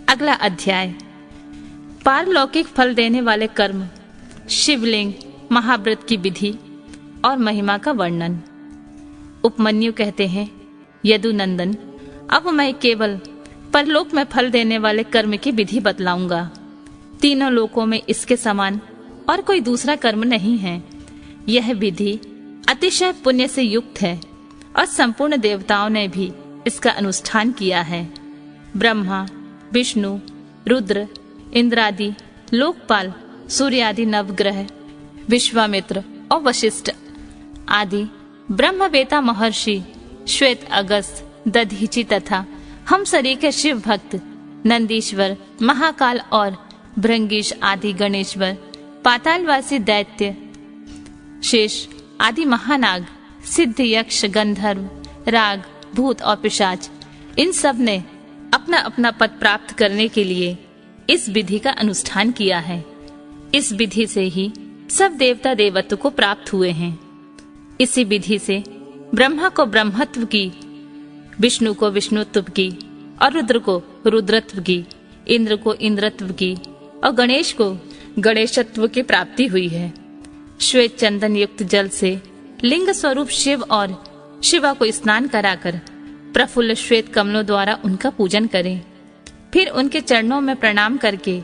अगला अध्याय, पारलौकिक फल देने वाले कर्म, शिवलिंग, महाव्रत की विधि और महिमा का वर्णन। उपमन्यु कहते हैं, यदुनंदन, अब मैं केवल परलोक में फल देने वाले कर्म की विधि बतलाऊंगा। तीनों लोकों में इसके समान और कोई दूसरा कर्म नहीं है। यह विधि अतिशय पुण्य से युक्त है और संपूर्ण देवताओं ने भी इसका अनुष्ठान किया है। ब्रह्मा, विष्णु, रुद्र, इंद्रादि, लोकपाल, सूर्य आदि नवग्रह, विश्वामित्र और वशिष्ठ आदि ब्रह्मवेता महर्षि, श्वेत अगस्त, दधीचि तथा हम सरीखे शिव भक्त, नंदीश्वर, महाकाल और भृंगीश आदि गणेश्वर, पातालवासी दैत्य, शेष आदि महानाग, सिद्ध, यक्ष, गंधर्व, राग, भूत और पिशाच, इन सब ने अपना अपना पद प्राप्त करने के लिए इस विधि का अनुष्ठान किया है। इस विधि से ही सब देवता देवत्व को प्राप्त हुए हैं। इसी विधि से ब्रह्मा को ब्रह्मत्व की, विष्णु को विष्णुत्व की और रुद्र को रुद्रत्व की, इंद्र को इंद्रत्व की और गणेश को गणेशत्व की प्राप्ति हुई है। श्वेत चंदन युक्त जल से लिंग स्वरूप शिव और शिवा को स्नान कराकर प्रफुल्ल श्वेत कमलों द्वारा उनका पूजन करें। फिर उनके चरणों में प्रणाम करके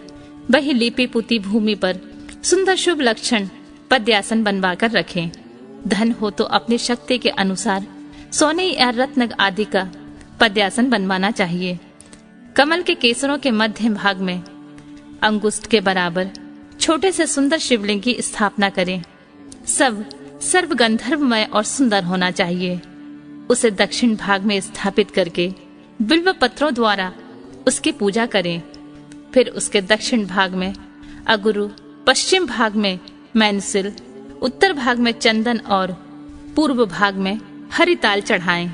वही लिपि पुती भूमि पर सुंदर शुभ लक्षण पद्यासन बनवाकर रखें। धन हो तो अपनी शक्ति के अनुसार सोने या रत्न आदि का पद्यासन बनवाना चाहिए। कमल के केसरों के मध्य भाग में अंगुष्ठ के बराबर छोटे से सुंदर शिवलिंग की स्थापना करें। सब सर्व गंधर्वमय और सुंदर होना चाहिए। उसे दक्षिण भाग में स्थापित करके बिल्व पत्रों द्वारा उसकी पूजा करें। फिर उसके दक्षिण भाग में अगुरु, पश्चिम भाग में मैनसिल, उत्तर भाग में चंदन और पूर्व भाग में हरिताल चढ़ाएं।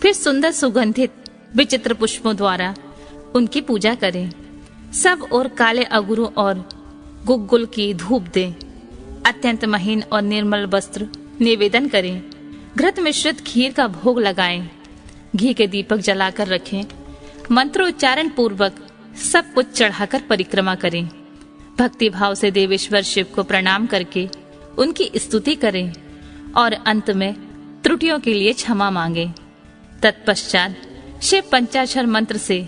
फिर सुंदर सुगंधित विचित्र पुष्पों द्वारा उनकी पूजा करें। सब और काले अगुरु और गुग्गुल की धूप दें। अत्यंत महीन और निर्मल वस्त्र निवेदन करें। घृत मिश्रित खीर का भोग लगाएं। घी के दीपक जलाकर रखें। मंत्रोच्चारण पूर्वक सब कुछ चढ़ाकर परिक्रमा करें। भक्ति भाव से देवेश्वर शिव को प्रणाम करके उनकी स्तुति करें और अंत में त्रुटियों के लिए क्षमा मांगे। तत्पश्चात शिव पंचाक्षर मंत्र से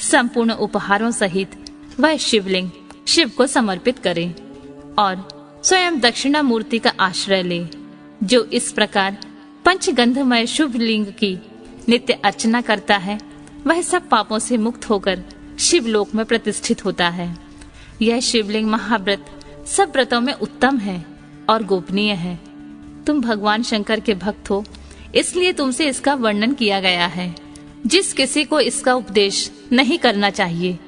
संपूर्ण उपहारों सहित वह शिवलिंग शिव को समर्पित करें और स्वयं दक्षिणा मूर्ति का आश्रय ले, जो इस प्रकार पंचगंधमय शुभ लिंग की नित्य अर्चना करता है, वह सब पापों से मुक्त होकर शिवलोक में प्रतिष्ठित होता है। यह शिवलिंग महाव्रत सब व्रतों में उत्तम है और गोपनीय है। तुम भगवान शंकर के भक्त हो, इसलिए तुमसे इसका वर्णन किया गया है। जिस किसी को इसका उपदेश नहीं करना चाहिए,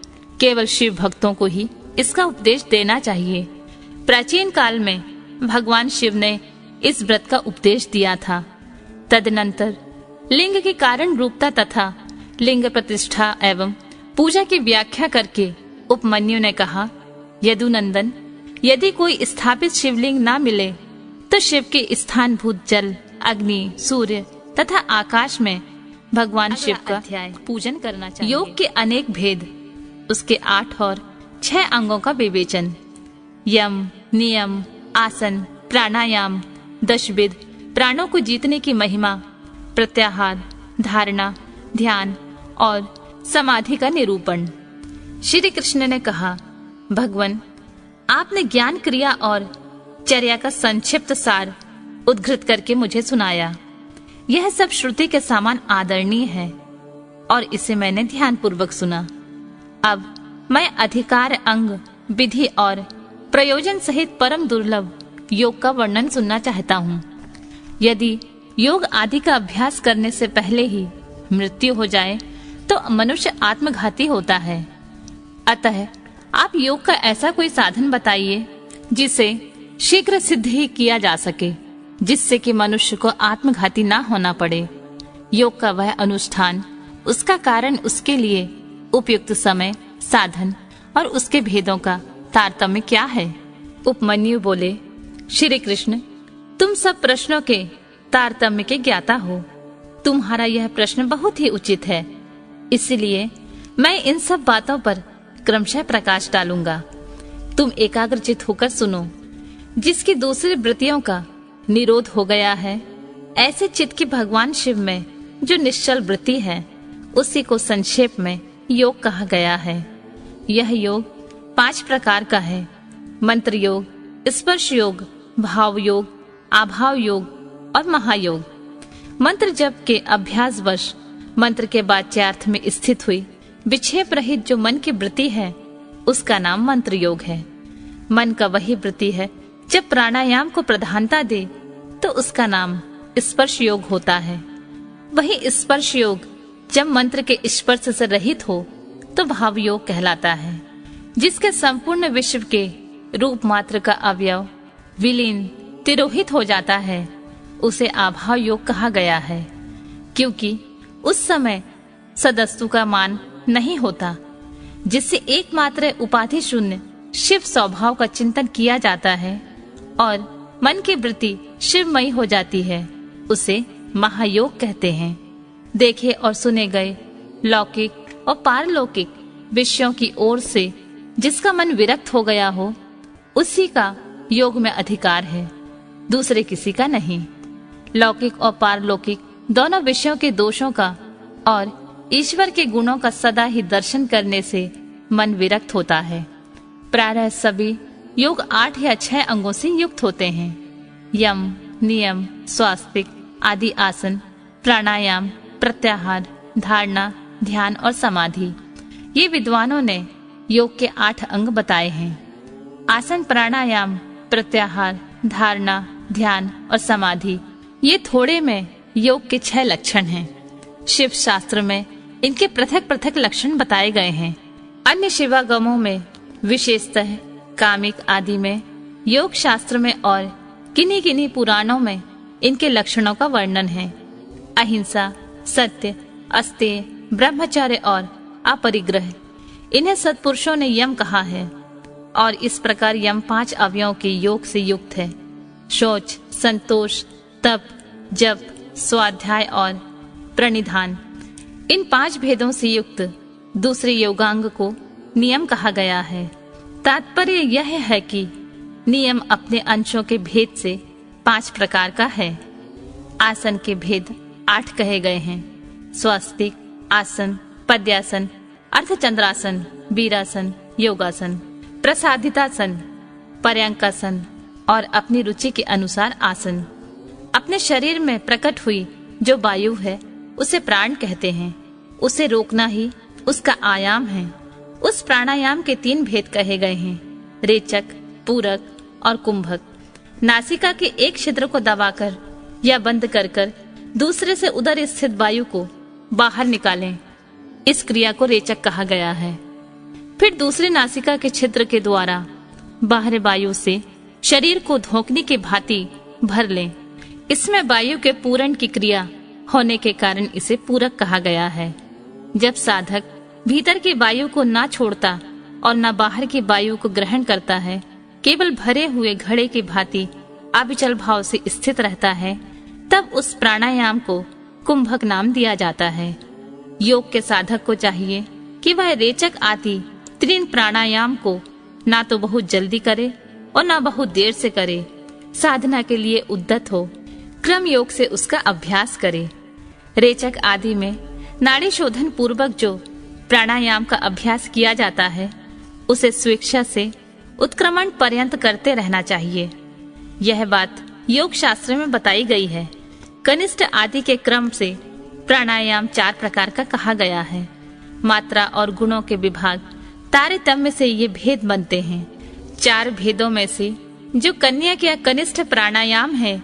केवल शिव भक्तों को ही इसका उपदेश देना चाहिए। प्राचीन काल में भगवान शिव ने इस व्रत का उपदेश दिया था। तदनंतर लिंग की कारण रूपता तथा लिंग प्रतिष्ठा एवं पूजा की व्याख्या करके उपमन्यु ने कहा, यदुनंदन, यदि कोई स्थापित शिवलिंग ना मिले तो शिव के स्थानभूत जल, अग्नि, सूर्य तथा आकाश में भगवान शिव का पूजन करना चाहिए। योग के अनेक भेद, उसके 8 और 6 अंगों का विवेचन, यम, नियम, आसन, प्राणायाम, दशविध, प्राणों को जीतने की महिमा, प्रत्याहार, धारणा, ध्यान और समाधि का निरूपण। श्री कृष्ण ने कहा, भगवान, आपने ज्ञान, क्रिया और चर्या का संक्षिप्त सार उद्धृत करके मुझे सुनाया। यह सब श्रुति के समान आदरणीय है और इसे मैंने ध्यान पूर्वक सुना। अब मैं अधिकार, अंग, विधि और प्रयोजन सहित परम दुर्लभ योग का वर्णन सुनना चाहता हूँ। यदि योग आदि का अभ्यास करने से पहले ही मृत्यु हो जाए तो मनुष्य आत्मघाती होता है। अतः आप योग का ऐसा कोई साधन बताइए जिसे शीघ्र सिद्ध ही किया जा सके, जिससे कि मनुष्य को आत्मघाती ना होना पड़े। योग का वह अनुष्ठान, उसका कारण, उसके लिए उपयुक्त समय, साधन और उसके भेदों का तारतम्य क्या है? उपमन्यु बोले, श्री कृष्ण, तुम सब प्रश्नों के तारतम्य के ज्ञाता हो। तुम्हारा यह प्रश्न बहुत ही उचित है, इसलिए मैं इन सब बातों पर क्रमशः प्रकाश डालूंगा। तुम एकाग्रचित होकर सुनो। जिसकी दूसरी वृत्तियों का निरोध हो गया है, ऐसे चित्त की भगवान शिव में जो निश्चल वृत्ति है, उसी को संक्षेप में योग कहा गया है। यह योग 5 प्रकार का है: मंत्र योग, स्पर्श योग, भाव योग, आभाव योग और महायोग। मंत्र जप के अभ्यासवश मंत्र के वाच्यार्थ में स्थित हुई विक्षेप रहित जो मन की वृत्ति है, उसका नाम मंत्र योग है। मन का वही वृत्ति है जब प्राणायाम को प्रधानता दे तो उसका नाम स्पर्श योग होता है। वही स्पर्श योग जब मंत्र के स्पर्श से रहित हो तो भाव योग कहलाता है। जिसके संपूर्ण विश्व के रूप मात्र का अवयव विलीन तिरोहित हो जाता है, उसे आभाव योग कहा गया है, क्योंकि उस समय सदस्तु का मान नहीं होता। जिससे एकमात्र उपाधि शून्य शिव स्वभाव का चिंतन किया जाता है और मन की वृत्ति शिवमयी हो जाती है, उसे महायोग कहते हैं। देखे और सुने गए लौकिक और पारलौकिक विषयों की ओर से जिसका मन विरक्त हो गया हो, उसी का योग में अधिकार है, दूसरे किसी का नहीं। लौकिक और पारलौकिक दोनों विषयों के दोषों का और ईश्वर के गुणों का सदा ही दर्शन करने से मन विरक्त होता है। प्रायः सभी योग 8 या 6 अंगों से युक्त होते हैं: यम, नियम, स्वास्तिक आदि आसन, प्राणायाम, प्रत्याहार, धारणा, ध्यान और समाधि। ये विद्वानों ने योग के 8 अंग बताए हैं। आसन, प्राणायाम, प्रत्याहार, धारणा, ध्यान और समाधि, ये थोड़े में योग के 6 लक्षण हैं। शिव शास्त्र में इनके पृथक पृथक लक्षण बताए गए हैं। अन्य शिवागमों में, विशेषतः कामिक आदि में, योग शास्त्र में और किन्हीं किन्हीं पुराणों में इनके लक्षणों का वर्णन है। अहिंसा, सत्य, अस्तेय, ब्रह्मचर्य और अपरिग्रह, इन्हें सत्पुरुषों ने यम कहा है। और इस प्रकार यम 5 अवयवों के योग से युक्त है: शौच, संतोष, तप, जप, स्वाध्याय और प्रणिधान। इन 5 भेदों से युक्त दूसरे योगांग को नियम कहा गया है। तात्पर्य यह है कि नियम अपने अंशों के भेद से 5 प्रकार का है। आसन के भेद 8 कहे गए हैं: स्वास्तिक आसन, पद्यासन, अर्धचंद्रासन, वीरासन, योगासन, प्रसादितासन, पर्यंकासन और अपनी रुचि के अनुसार आसन। अपने शरीर में प्रकट हुई जो वायु है, उसे प्राण कहते हैं। उसे रोकना ही उसका आयाम है। उस प्राणायाम के 3 भेद कहे गए हैं: रेचक, पूरक और कुंभक। नासिका के एक छिद्र को दबाकर या बंद कर कर दूसरे से उदर स्थित वायु को बाहर निकालें, इस क्रिया को रेचक कहा गया है। फिर दूसरे नासिका के छिद्र के द्वारा बाहर वायु से शरीर को धोखने की भांति भर लें। इसमें वायु के पूरण की क्रिया होने के कारण इसे पूरक कहा गया है। जब साधक भीतर की वायु को ना छोड़ता और न बाहर की वायु को ग्रहण करता है, केवल भरे हुए घड़े की भांति अविचल भाव से स्थित रहता है, तब उस प्राणायाम को कुंभक नाम दिया जाता है। योग के साधक को चाहिए कि वह रेचक आदि 3 प्राणायाम को ना तो बहुत जल्दी करे और ना बहुत देर से करे। साधना के लिए उद्यत हो, क्रम योग से उसका अभ्यास करे। रेचक आदि में नाड़ी शोधन पूर्वक जो प्राणायाम का अभ्यास किया जाता है, उसे स्वेच्छा से उत्क्रमण पर्यंत करते रहना चाहिए। यह बात योग शास्त्र में बताई गई है। कनिष्ठ आदि के क्रम से प्राणायाम 4 प्रकार का कहा गया है। मात्रा और गुणों के विभाग तारतम्य से ये भेद बनते हैं। 4 भेदों में से जो कन्या या कनिष्ठ प्राणायाम है,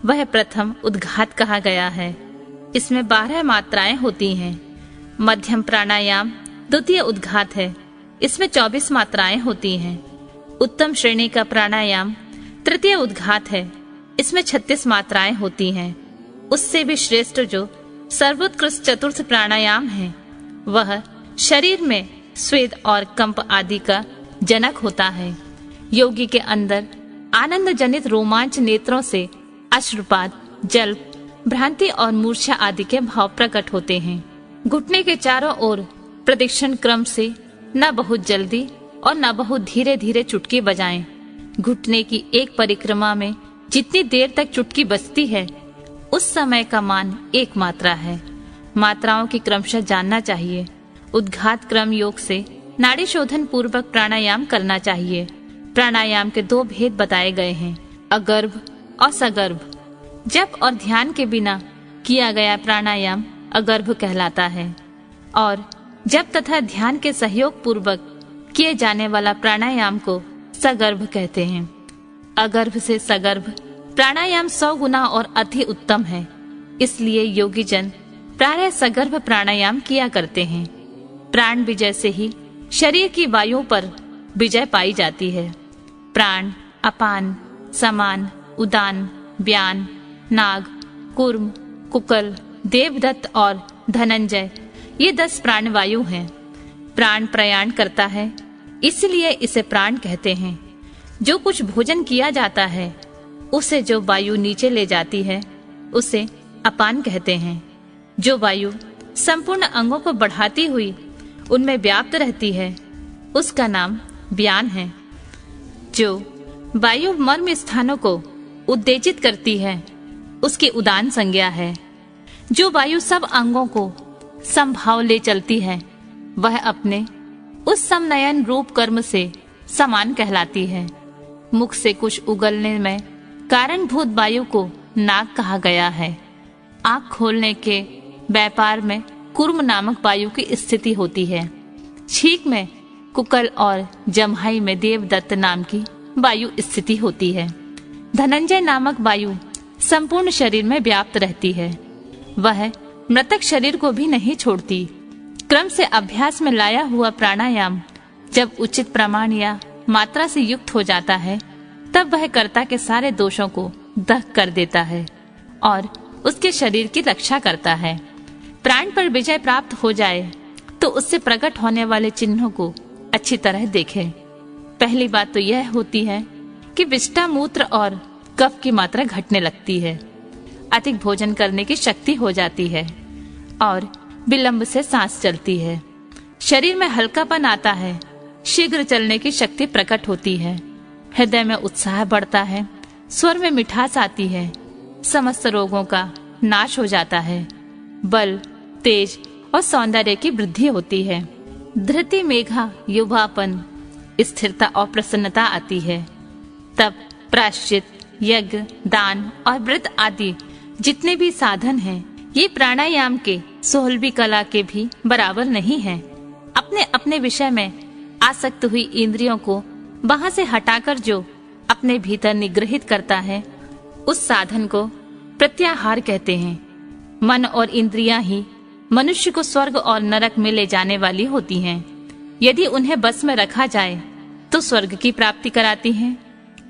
वह प्रथम उद्घात कहा गया है। इसमें 12 मात्राएं होती हैं। मध्यम प्राणायाम द्वितीय उद्घात है। इसमें 24 मात्राएं होती हैं। उत्तम श्रेणी का प्राणायाम तृतीय उद्घात है। इसमें 36 मात्राएं होती हैं। उससे भी श्रेष्ठ जो सर्वोत्कृष्ट चतुर्थ प्राणायाम है, वह शरीर में स्वेद और कंप आदि का जनक होता है। योगी के अंदर आनंद जनित रोमांच नेत्रों से अश्रुपात, जल्प, भ्रांति और मूर्छा आदि के भाव प्रकट होते हैं। घुटने के चारों ओर प्रदक्षिण क्रम से न बहुत जल्दी और न बहुत धीरे धीरे चुटकी बजाएं। घुटने की एक परिक्रमा में जितनी देर तक चुटकी बजती है उस समय का मान एक मात्रा है। मात्राओं की क्रमशः जानना चाहिए। उद्घात क्रम योग से नाड़ी शोधन पूर्वक प्राणायाम करना चाहिए। प्राणायाम के दो भेद बताए गए हैं, अगर्भ और सगर्भ। जप और ध्यान के बिना किया गया प्राणायाम अगर्भ कहलाता है और जप तथा ध्यान के सहयोग पूर्वक किए जाने वाला प्राणायाम को सगर्भ कहते हैं। अगर्भ से सगर्भ प्राणायाम 100 गुना और अति उत्तम है। इसलिए योगी जन प्रायः सगर्भ प्राणायाम किया करते हैं। प्राण विजय से ही शरीर की वायु पर विजय पाई जाती है। प्राण, अपान, समान, उदान, व्यान, नाग, कूर्म, कुकल, देवदत्त और धनंजय ये 10 प्राणवायु हैं। प्राण प्रयाण करता है, इसलिए इसे प्राण कहते हैं। जो कुछ भोजन किया जाता है उसे जो वायु नीचे ले जाती है उसे अपान कहते हैं। जो वायु संपूर्ण अंगों को बढ़ाती हुई उनमें व्याप्त रहती है उसका नाम व्यान है। जो वायु मर्म स्थानों को उत्तेजित करती है उसकी उदान संज्ञा है। जो वायु सब अंगों को समभाव ले चलती है वह अपने उस समनयन रूप कर्म से समान कहलाती है। मुख से कुछ उगलने में कारणभूत वायु को नाक कहा गया है। आँख खोलने के व्यापार में कूर्म नामक वायु की स्थिति होती है। छींक में कुकल और जम्हाई में देवदत्त नाम की वायु स्थिति होती है। धनंजय नामक वायु संपूर्ण शरीर में व्याप्त रहती है। वह मृतक शरीर को भी नहीं छोड़ती। क्रम से अभ्यास में लाया हुआ प्राणायाम जब उचित प्रमाण या मात्रा से युक्त हो जाता है तब वह कर्ता के सारे दोषों को दग्ध कर देता है और उसके शरीर की रक्षा करता है। प्राण पर विजय प्राप्त हो जाए तो उससे प्रकट होने वाले चिन्हों को अच्छी तरह देखें। पहली बात तो यह होती है कि विष्ठा, मूत्र और कफ की मात्रा घटने लगती है। अधिक भोजन करने की शक्ति हो जाती है और विलंब से सांस चलती है। शरीर में हल्कापन आता है। शीघ्र चलने की शक्ति प्रकट होती है। हृदय में उत्साह बढ़ता है। स्वर में मिठास आती है। समस्त रोगों का नाश हो जाता है। बल, तेज और सौंदर्य की वृद्धि होती है। धृति, मेघा, युवापन, स्थिरता और प्रसन्नता आती है। तब प्रायश्चित, यज्ञ, दान और व्रत आदि जितने भी साधन हैं, ये प्राणायाम के 16वीं कला के भी बराबर नहीं हैं। अपने अपने विषय में आसक्त हुई इंद्रियों को वहां से हटाकर जो अपने भीतर निग्रहित करता है उस साधन को प्रत्याहार कहते हैं। मन और इंद्रियां ही मनुष्य को स्वर्ग और नरक में ले जाने वाली होती हैं। यदि उन्हें बस में रखा जाए तो स्वर्ग की प्राप्ति कराती हैं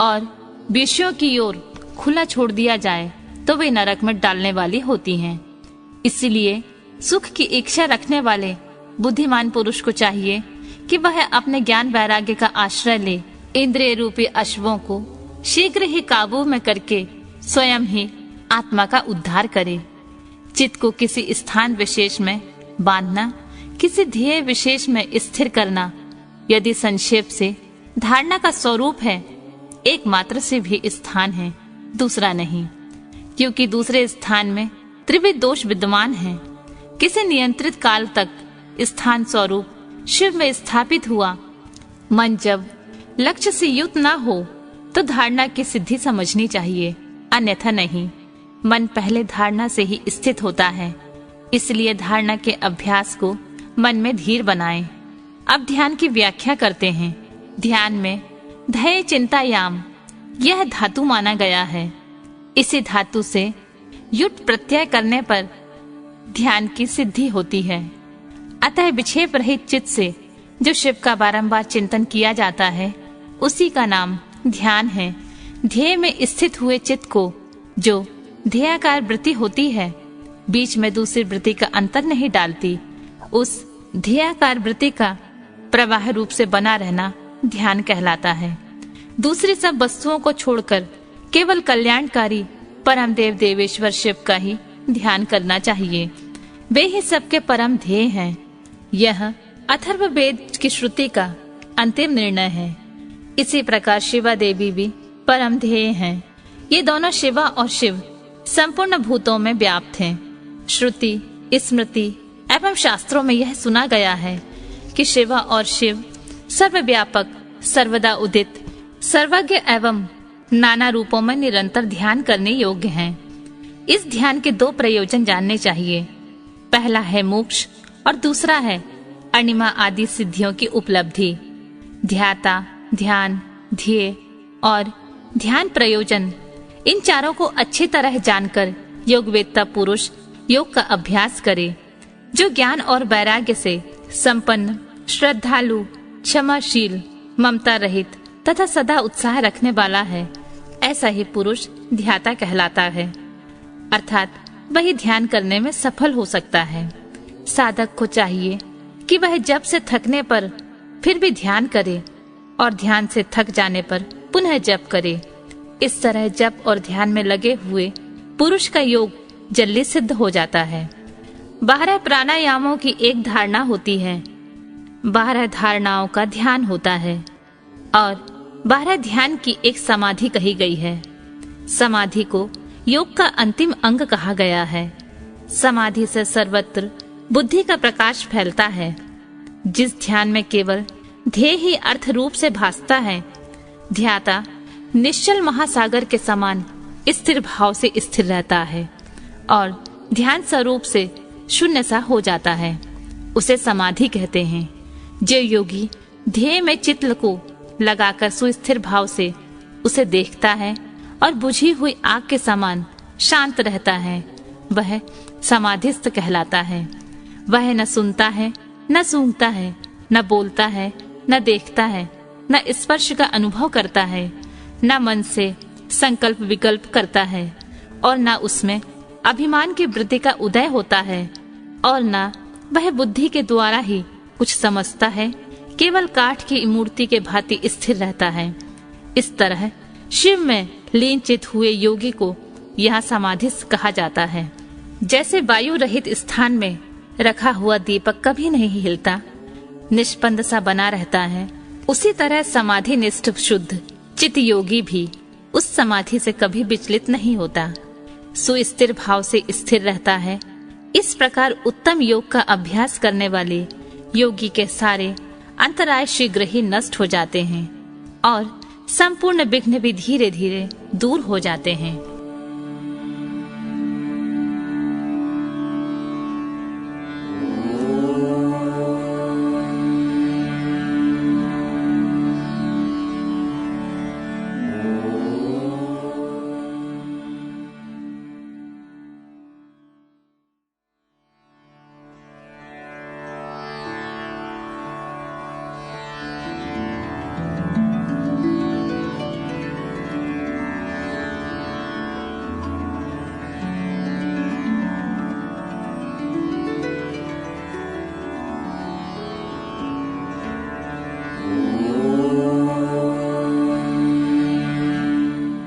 और विषयों की ओर खुला छोड़ दिया जाए तो वे नरक में डालने वाली होती हैं। इसलिए सुख की इच्छा रखने वाले बुद्धिमान पुरुष को चाहिए कि वह अपने ज्ञान वैराग्य का आश्रय ले इंद्रिय रूपी अश्वों को शीघ्र ही काबू में करके स्वयं ही आत्मा का उद्धार करे। चित्त को किसी स्थान विशेष में बांधना, किसी ध्येय विशेष में स्थिर करना, यदि संक्षेप से धारणा का स्वरूप है, एकमात्र से भी स्थान है, दूसरा नहीं, क्योंकि दूसरे स्थान में त्रिविध दोष विद्यमान हैं। किसी नियंत्रित काल तक स्थान स्वरूप शिव में स्थापित हुआ मन जब लक्ष्य से युक्त न हो तो धारणा की सिद्धि समझनी चाहिए, अन्यथा नहीं। मन पहले धारणा से ही स्थित होता है, इसलिए धारणा के अभ्यास को मन में धीर बनाएं। अब ध्यान की व्याख्या करते हैं। ध्यान में धैर्य, चिंता, याम यह धातु माना गया है। इसी धातु से युट प्रत्यय करने पर ध्यान की सिद्धि होती है। अतः विक्षेप रहित चित्त से जो शिव का बारंबार चिंतन किया जाता है उसी का नाम ध्यान है। ध्येय में स्थित हुए चित्त को जो ध्येयाकार वृत्ति होती है, बीच में दूसरी वृत्ति का अंतर नहीं डालती, उस ध्येयाकार वृत्ति का प्रवाह रूप से बना रहना ध्यान कहलाता है। दूसरी सब वस्तुओं को छोड़कर केवल कल्याणकारी परम देव देवेश्वर शिव का ही ध्यान करना चाहिए। वे ही सबके परम ध्येय हैं। यह अथर्ववेद की श्रुति का अंतिम निर्णय है। इसी प्रकार शिवा देवी भी परम ध्येय हैं। ये दोनों शिवा और शिव संपूर्ण भूतों में व्याप्त हैं। श्रुति, स्मृति एवं शास्त्रों में यह सुना गया है कि शिवा और शिव सर्वव्यापक, सर्वदा उदित, सर्वज्ञ एवं नाना रूपों में निरंतर ध्यान करने योग्य हैं। इस ध्यान के दो प्रयोजन जानने चाहिए। पहला है मोक्ष और दूसरा है अणिमा आदि सिद्धियों की उपलब्धि। ध्याता, ध्यान, ध्येय और ध्यान प्रयोजन, इन चारों को अच्छी तरह जानकर योगवेत्ता पुरुष योग का अभ्यास करे। जो ज्ञान और वैराग्य से संपन्न, श्रद्धालु, क्षमाशील, ममता रहित तथा सदा उत्साह रखने वाला है, ऐसा ही पुरुष ध्याता कहलाता है। अर्थात वही ध्यान करने में सफल हो सकता है। साधक को चाहिए कि वह जप से थकने पर फिर भी ध्यान करे और ध्यान से थक जाने पर पुनः जप करे। इस तरह जप और ध्यान में लगे हुए पुरुष का योग जल्दी सिद्ध हो जाता है। 12 प्राणायामों की एक धारणा होती है, 12 धारणाओं का ध्यान होता है और 12 ध्यान की एक समाधि कही गई है। समाधि को योग का अंतिम अंग कहा गया है। समाधि से सर्वत्र बुद्धि का प्रकाश फैलता है। जिस ध्यान में केवल ध्येय ही अर्थ रूप से भासता है, ध्याता निश्चल महासागर के समान स्थिर भाव से स्थिर रहता है और ध्यान स्वरूप से शून्य सा हो जाता है। उसे समाधि कहते हैं। जो योगी ध्येय में चित्त को लगाकर सुस्थिर भाव से उसे देखता है और बुझी हुई आग के समान शांत रहता है, वह समाधिस्थ कहलाता है। वह न सुनता है, न सूंघता है, न बोलता है, न देखता है, न स्पर्श का अनुभव करता है, न मन से संकल्प विकल्प करता है और न उसमें अभिमान की वृत्ति का उदय होता है और न वह बुद्धि के द्वारा ही कुछ समझता है, केवल काठ की मूर्ति के भांति स्थिर रहता है। इस तरह शिव में लीन चित हुए योगी को यह समाधिस्थ कहा जाता है। जैसे वायु रहित स्थान में रखा हुआ दीपक कभी नहीं हिलता, निष्पन्द सा बना रहता है, उसी तरह समाधि निष्ठ शुद्ध चित योगी भी उस समाधि से कभी विचलित नहीं होता, सुस्थिर भाव से स्थिर रहता है। इस प्रकार उत्तम योग का अभ्यास करने वाले योगी के सारे अंतराय शीघ्र ही नष्ट हो जाते हैं और संपूर्ण विघ्न भी धीरे धीरे दूर हो जाते हैं।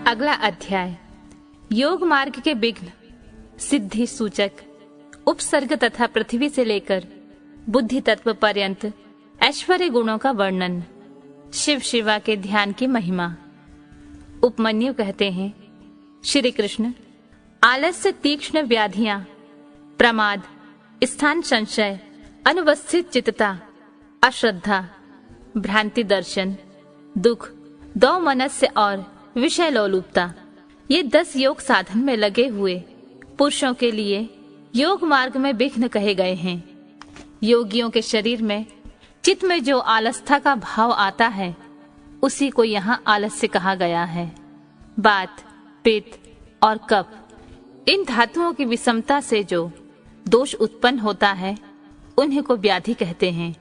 अगला अध्याय योग मार्ग के विघ्न, सिद्धि सूचक, उपसर्ग तथा पृथ्वी से लेकर बुद्धि तत्व पर्यंत ऐश्वर्य गुणों का वर्णन। शिव शिवा के ध्यान की महिमा। उपमन्यु कहते हैं, श्री कृष्ण, आलस्य तीक्ष्ण व्याधियां, प्रमाद, स्थान संशय, अनुवस्थित चित्तता, अश्रद्धा, भ्रांति दर्शन, दुख, दो मनस्य और विषय लोलुपता, ये 10 योग साधन में लगे हुए पुरुषों के लिए योग मार्ग में विघ्न कहे गए हैं। योगियों के शरीर में चित्त में जो आलस्था का भाव आता है, उसी को यहाँ आलस्य कहा गया है। बात, पित्त और कफ, इन धातुओं की विषमता से जो दोष उत्पन्न होता है, उन्हीं को व्याधि कहते हैं।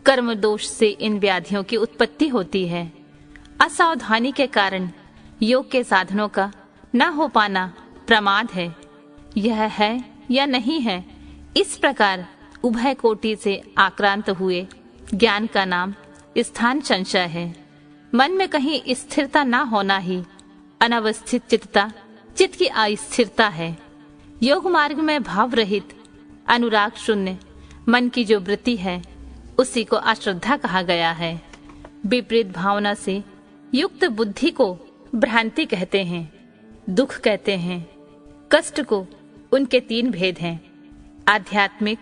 कर्म दोष से इन व्याधियों की उत्पत्ति होती है। असावधानी के कारण योग के साधनों का न हो पाना प्रमाद है। यह है या नहीं है, इस प्रकार उभय कोटि से आक्रांत हुए ज्ञान का नाम स्थान संशय है। मन में कहीं स्थिरता न होना ही अनवस्थित चित्तता, चित्त की अस्थिरता है। योग मार्ग में भाव रहित, अनुराग शून्य मन की जो वृत्ति है, उसी को अश्रद्धा कहा गया है। विपरीत भावना से युक्त बुद्धि को भ्रांति कहते हैं। दुख कहते हैं। कष्ट को उनके 3 भेद हैं, आध्यात्मिक,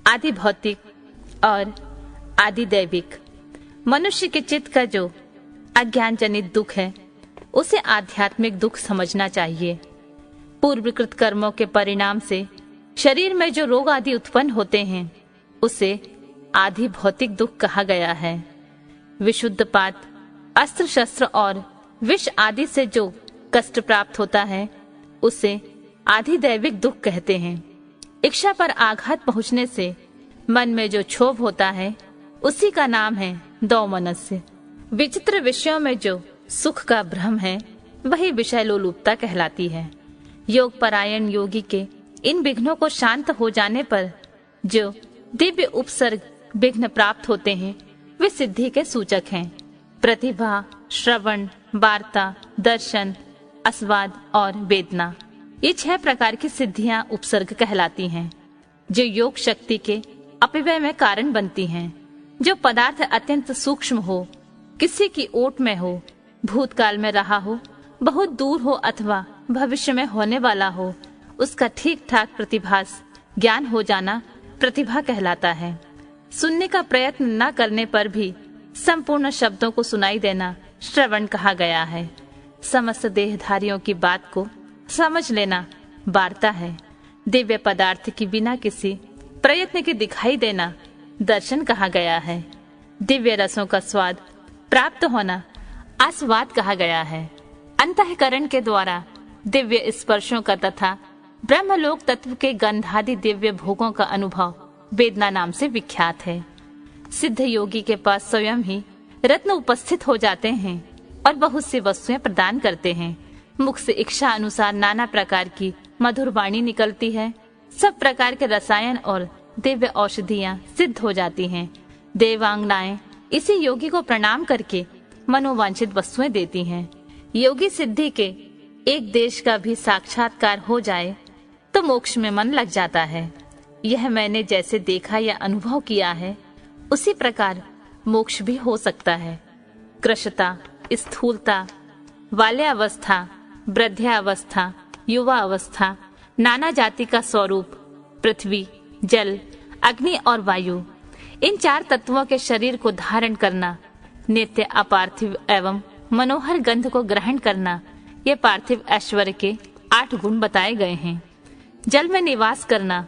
आदि भौतिक और आदि दैविक। मनुष्य के चित्त का जो अज्ञान जनित दुख है उसे आध्यात्मिक दुख समझना चाहिए। पूर्वकृत कर्मों के परिणाम से शरीर में जो रोग आदि उत्पन्न होते हैं उसे आदि भौतिक दुख कहा गया है। विशुद्ध पात, अस्त्र शस्त्र और विष आदि से जो कष्ट प्राप्त होता है उसे आदि दैविक दुख कहते हैं। इच्छा पर आघात पहुंचने से मन में जो क्षोभ होता है उसी का नाम है दौमनस्य। विचित्र विषयों में जो सुख का भ्रम है वही विषय लोलुपता कहलाती है। योग परायण योगी के इन विघ्नों को शांत हो जाने पर जो दिव्य उपसर्ग विघ्न प्राप्त होते हैं वे सिद्धि के सूचक हैं। प्रतिभा, श्रवण, वार्ता, दर्शन, आस्वाद और वेदना, ये 6 प्रकार की सिद्धियां उपसर्ग कहलाती हैं, जो योग शक्ति के अपव्यय में कारण बनती हैं। जो पदार्थ अत्यंत सूक्ष्म हो, किसी की ओट में हो, भूतकाल में रहा हो, बहुत दूर हो अथवा भविष्य में होने वाला हो, उसका ठीक ठाक प्रतिभास ज्ञान हो जाना प्रतिभा कहलाता है। सुनने का प्रयत्न न करने पर भी संपूर्ण शब्दों को सुनाई देना श्रवण कहा गया है। समस्त देहधारियों की बात को समझ लेना वार्ता है। दिव्य पदार्थ की बिना किसी प्रयत्न के दिखाई देना दर्शन कहा गया है। दिव्य रसों का स्वाद प्राप्त होना आस्वाद कहा गया है। अंतःकरण के द्वारा दिव्य स्पर्शों का तथा ब्रह्मलोक तत्व के गंधादि दिव्य भोगों का अनुभव वेदना नाम से विख्यात है। सिद्ध योगी के पास स्वयं ही रत्न उपस्थित हो जाते हैं और बहुत सी वस्तुएं प्रदान करते हैं। मुख से इच्छा अनुसार नाना प्रकार की मधुर वाणी निकलती है। सब प्रकार के रसायन और दिव्य औषधियां सिद्ध हो जाती हैं। देवांगनाएं इसी योगी को प्रणाम करके मनोवांछित वस्तुएं देती हैं। योगी सिद्धि के एक देश का भी साक्षात्कार हो जाए तो मोक्ष में मन लग जाता है। यह मैंने जैसे देखा या अनुभव किया है उसी प्रकार मोक्ष भी हो सकता है। कृशता, स्थूलता, बाल्यावस्था, वृद्धावस्था, युवा अवस्था, नाना जाति का स्वरूप, पृथ्वी, जल, अग्नि और वायु, इन 4 तत्वों के शरीर को धारण करना, नित्य अपार्थिव एवं मनोहर गंध को ग्रहण करना, ये पार्थिव ऐश्वर्य के 8 गुण बताए गए हैं। जल में निवास करना,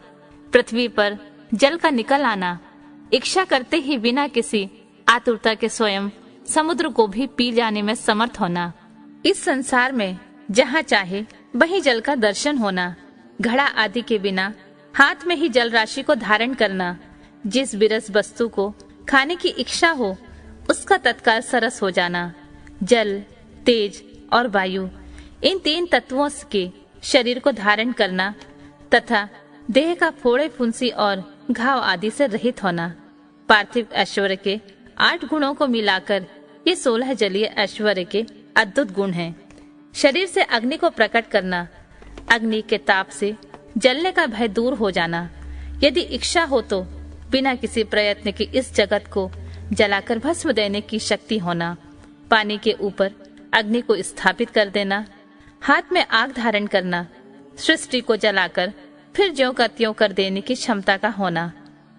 पृथ्वी पर जल का निकल आना, इच्छा करते ही बिना किसी आतुरता के स्वयं समुद्र को भी पी जाने में समर्थ होना, इस संसार में जहाँ चाहे वहीं जल का दर्शन होना, घड़ा आदि के बिना हाथ में ही जल राशि को धारण करना, जिस विरस वस्तु को खाने की इच्छा हो उसका तत्काल सरस हो जाना, जल, तेज और वायु, इन 3 तत्वों के शरीर को धारण करना तथा देह का फोड़े फुंसी और घाव आदि से रहित होना। पार्थिव ऐश्वर्य के 8 गुणों को मिलाकर ये 16 जलीय ऐश्वर्य के अद्भुत गुण हैं। शरीर से अग्नि को प्रकट करना, अग्नि के ताप से जलने का भय दूर हो जाना, यदि इच्छा हो तो बिना किसी प्रयत्न के इस जगत को जलाकर भस्म देने की शक्ति होना, पानी के ऊपर अग्नि को स्थापित कर देना, हाथ में आग धारण करना, सृष्टि को जलाकर फिर ज्यों का त्यों कर देने की क्षमता का होना,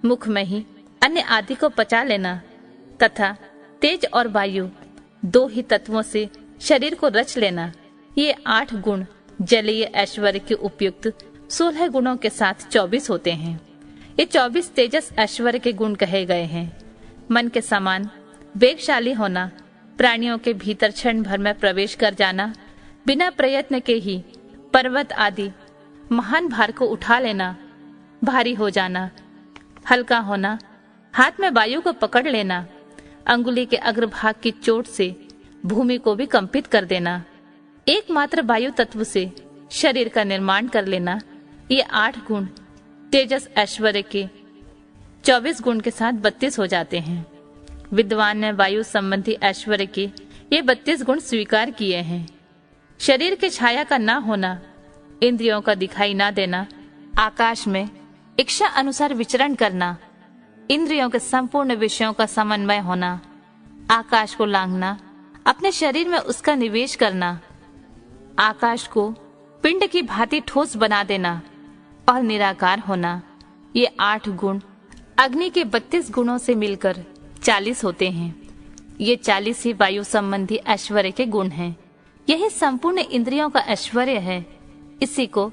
मुख में ही अन्य आदि को पचा लेना तथा तेज और वायु 2 ही तत्वों से शरीर को रच लेना, ये 8 गुण जलीय ऐश्वर्य के उपयुक्त 16 गुणों के साथ 24 होते हैं। ये 24 तेजस ऐश्वर्य के गुण कहे गए हैं। मन के समान वेगशाली होना, प्राणियों के भीतर क्षण भर में प्रवेश कर जाना, बिना प्रयत्न के ही पर्वत आदि महान भार को उठा लेना, भारी हो जाना, हल्का होना, हाथ में वायु को पकड़ लेना, अंगुली के अग्रभाग की चोट से भूमि को भी कंपित कर देना, एकमात्र वायु तत्व से शरीर का निर्माण कर लेना, ये 8 गुण तेजस ऐश्वर्य के 24 गुण के साथ 32 हो जाते हैं। विद्वान ने वायु संबंधी ऐश्वर्य के ये 32 गुण स्वीकार किए हैं। शरीर के छाया का न होना, इंद्रियों का दिखाई न देना, आकाश में इच्छा अनुसार विचरण करना, इंद्रियों के संपूर्ण विषयों का समन्वय होना, आकाश को लांघना, अपने शरीर में उसका निवेश करना, आकाश को पिंड की भांति ठोस बना देना और निराकार होना, ये 8 गुण अग्नि के 32 गुणों से मिलकर 40 होते हैं। ये 40 ही वायु संबंधी ऐश्वर्य के गुण हैं। यही संपूर्ण इंद्रियों का ऐश्वर्य है। इसी को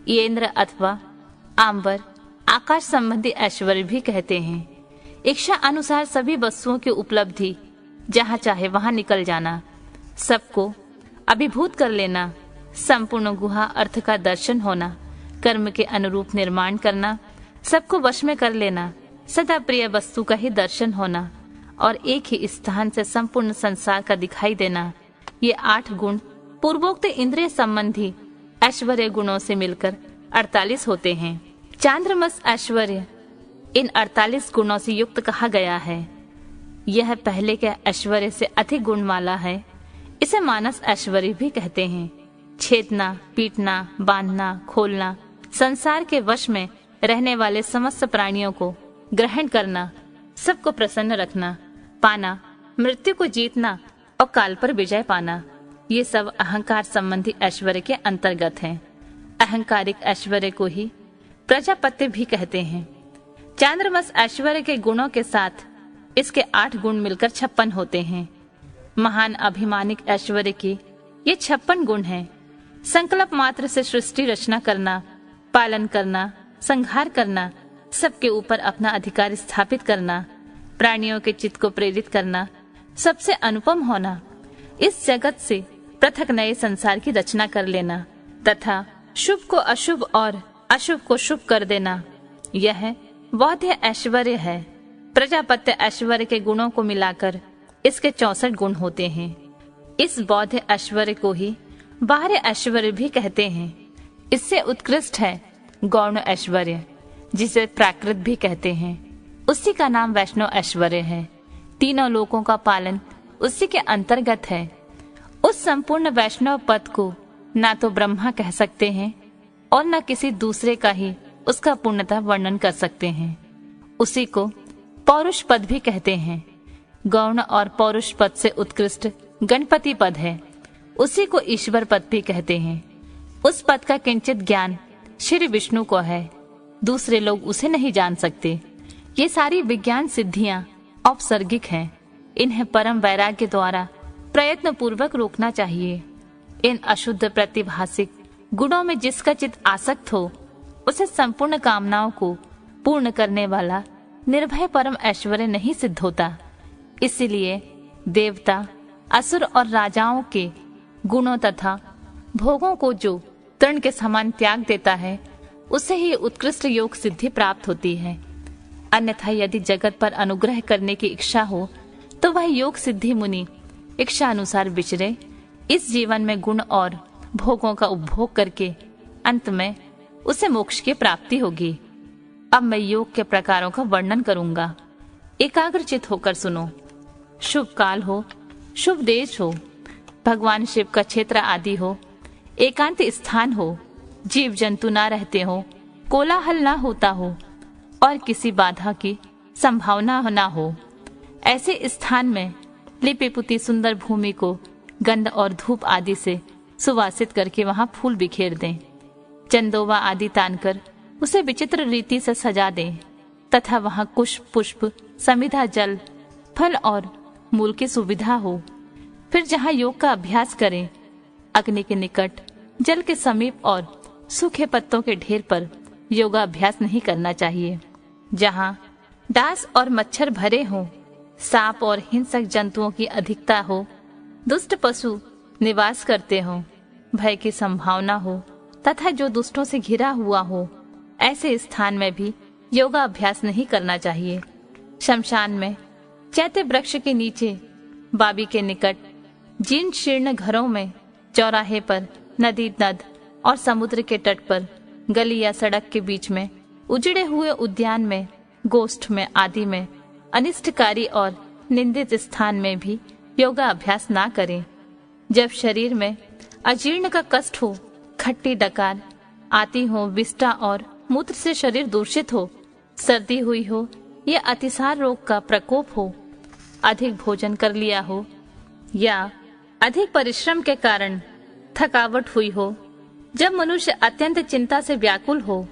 येंद्र अथवा आंबर, आकाश संबंधी ऐश्वर्य भी कहते हैं। इच्छा अनुसार सभी वस्तुओं की उपलब्धि, जहाँ चाहे वहां निकल जाना, सबको अभिभूत कर लेना, संपूर्ण गुहा अर्थ का दर्शन होना, कर्म के अनुरूप निर्माण करना, सबको वश में कर लेना, सदा प्रिय वस्तु का ही दर्शन होना और एक ही स्थान से संपूर्ण संसार का दिखाई देना, ये 8 गुण पूर्वोक्त इंद्रिय संबंधी ऐश्वर्य गुणों से मिलकर 48 होते हैं। चांद्रमस ऐश्वर्य इन 48 गुणों से युक्त कहा गया है। यह पहले के ऐश्वर्य से अधिक गुण वाला है। इसे मानस ऐश्वर्य भी कहते हैं। छेदना, पीटना, बांधना, खोलना, संसार के वश में रहने वाले समस्त प्राणियों को ग्रहण करना, सबको प्रसन्न रखना, पाना, मृत्यु को जीतना और काल पर विजय पाना, ये सब अहंकार संबंधी ऐश्वर्य के अंतर्गत हैं। अहंकारिक ऐश्वर्य को ही प्रजापत्य भी कहते हैं। चांद्रमस ऐश्वर्य के गुणों के साथ इसके 8 गुण मिलकर 56 होते हैं। महान अभिमानिक ऐश्वर्य के ये 56 गुण हैं। संकल्प मात्र से सृष्टि रचना करना, पालन करना, संहार करना, सबके ऊपर अपना अधिकार स्थापित करना, प्राणियों के चित्त को प्रेरित करना, सबसे अनुपम होना, इस जगत से पृथक नए संसार की रचना कर लेना तथा शुभ को अशुभ और अशुभ को शुभ कर देना, यह बौद्ध ऐश्वर्य है। प्रजापत्य ऐश्वर्य के गुणों को मिलाकर इसके 64 गुण होते हैं। इस बौद्ध ऐश्वर्य को ही बाह्य ऐश्वर्य भी कहते हैं। इससे उत्कृष्ट है गौण ऐश्वर्य, जिसे प्राकृत भी कहते हैं। उसी का नाम वैष्णव ऐश्वर्य है। तीनों लोकों का पालन उसी के अंतर्गत है। उस संपूर्ण वैष्णव पद को ना तो ब्रह्मा कह सकते हैं और न किसी दूसरे का ही उसका पूर्णतः वर्णन कर सकते हैं। उसी को पौरुष पद भी कहते हैं। गौण और पौरुष पद से उत्कृष्ट गणपति पद है। उसी को ईश्वर पद भी कहते हैं। उस पद का किंचित ज्ञान श्री विष्णु को है, दूसरे लोग उसे नहीं जान सकते। ये सारी विज्ञान सिद्धियां औपसर्गिक हैं। इन्हें परम वैराग्य द्वारा प्रयत्न पूर्वक रोकना चाहिए। इन अशुद्ध प्रतिभासिक गुणों में जिसका चित्त आसक्त हो, उसे संपूर्ण कामनाओं को पूर्ण करने वाला निर्भय परम ऐश्वर्य नहीं सिद्ध होता। इसीलिए देवता, असुर और राजाओं के गुणों तथा भोगों को जो तृण के समान त्याग देता है, उसे ही उत्कृष्ट योग सिद्धि प्राप्त होती है। अन्यथा यदि जगत पर अनुग्रह करने की इच्छा हो तो वह योग सिद्धि मुनि इच्छा अनुसार विचरे, इस जीवन में गुण और भोगों का उपभोग करके अंत में उसे मोक्ष की प्राप्ति होगी। अब मैं योग के प्रकारों का वर्णन करूंगा। एकाग्रचित होकर सुनो। शुभ काल हो, शुभ देश हो, भगवान शिव का क्षेत्र आदि हो, एकांत स्थान हो, जीव जंतु ना रहते हो, कोलाहल ना होता हो और किसी बाधा की संभावना ना हो, ऐसे स्थान में लिपि पुती सुंदर भूमि को गंध और धूप आदि से सुवासित करके वहां फूल बिखेर दें। चंदोवा आदि तानकर उसे विचित्र रीति से सजा दें तथा वहां कुश, पुष्प, समिधा, जल, फल और मूल की सुविधा हो। फिर जहां योग का अभ्यास करें, अग्नि के निकट, जल के समीप और सूखे पत्तों के ढेर पर योगाभ्यास नहीं करना चाहिए। जहां डांस और मच्छर भरे हों, सांप और हिंसक जंतुओं की अधिकता हो, दुष्ट पशु निवास करते हों, भय की संभावना हो तथा जो दुष्टों से घिरा हुआ हो, ऐसे स्थान में भी योगाभ्यास नहीं करना चाहिए। शमशान में, चैत्य वृक्ष के नीचे, बाबी के निकट, जीर्ण शीर्ण घरों में, चौराहे पर, नदी, नद और समुद्र के तट पर, गली या सड़क के बीच में, उजड़े हुए उद्यान में, गोष्ठ में आदि में, अनिष्टकारी और निंदित स्थान में भी योगा अभ्यास ना करें। जब शरीर में अजीर्ण का कष्ट हो, खट्टी डकार आती हो, विष्टा और मूत्र से शरीर दूषित हो, सर्दी हुई हो या अतिसार रोग का प्रकोप हो, अधिक भोजन कर लिया हो या अधिक परिश्रम के कारण थकावट हुई हो, जब मनुष्य अत्यंत चिंता से व्याकुल हो,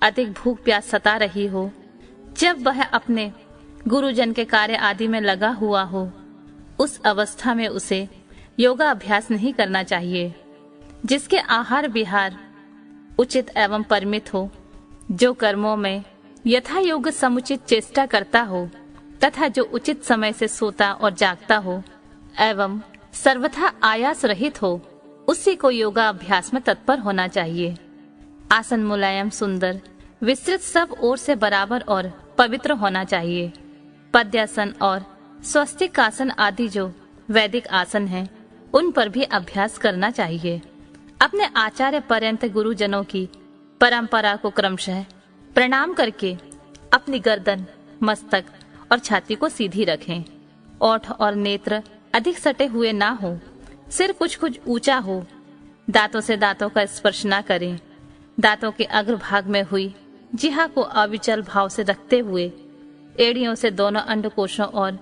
अधिक भूख प्यास सता रही हो, जब वह अपने गुरुजन के कार्य आदि में लगा हुआ हो, उस अवस्था में उसे योगा अभ्यास नहीं करना चाहिए। जिसके आहार विहार उचित एवं परिमित हो, जो कर्मों में यथा योग्य समुचित चेष्टा करता हो तथा जो उचित समय से सोता और जागता हो एवं सर्वथा आयास रहित हो, उसी को योगा अभ्यास में तत्पर होना चाहिए। आसन मुलायम, सुंदर, विस्तृत, सब ओर से बराबर और पवित्र होना चाहिए। पद्यासन और स्वस्तिक आसन आदि जो वैदिक आसन हैं, उन पर भी अभ्यास करना चाहिए। अपने आचार्य पर्यंत गुरुजनों की परंपरा को क्रमशः प्रणाम करके अपनी गर्दन, मस्तक और छाती को सीधी रखें। ओठ और नेत्र अधिक सटे हुए ना हो, सिर कुछ कुछ ऊंचा हो, दांतों से दांतों का स्पर्श ना करें। दांतों के अग्रभाग में हुई जिह्वा को अविचल भाव से रखते हुए एड़ियों से दोनों अंडकोशों और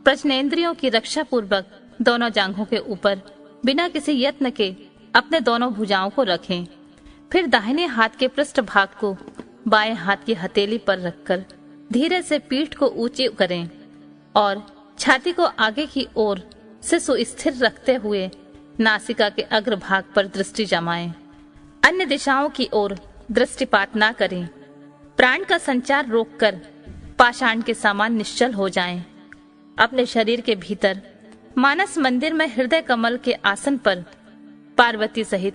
प्रजनेंद्रियों की रक्षा पूर्वक दोनों जांघों के ऊपर बिना किसी यत्न के अपने दोनों भुजाओं को रखें। फिर दाहिने हाथ के पृष्ठ भाग को बाएं हाथ की हथेली पर रखकर धीरे से पीठ को ऊंची करें और छाती को आगे की ओर से सुस्थिर रखते हुए नासिका के अग्रभाग पर दृष्टि जमाएं। अन्य दिशाओं की ओर दृष्टिपात ना करें। प्राण का संचार रोककर पाषाण के समान निश्चल हो जाएं। अपने शरीर के भीतर मानस मंदिर में हृदय कमल के आसन पर पार्वती सहित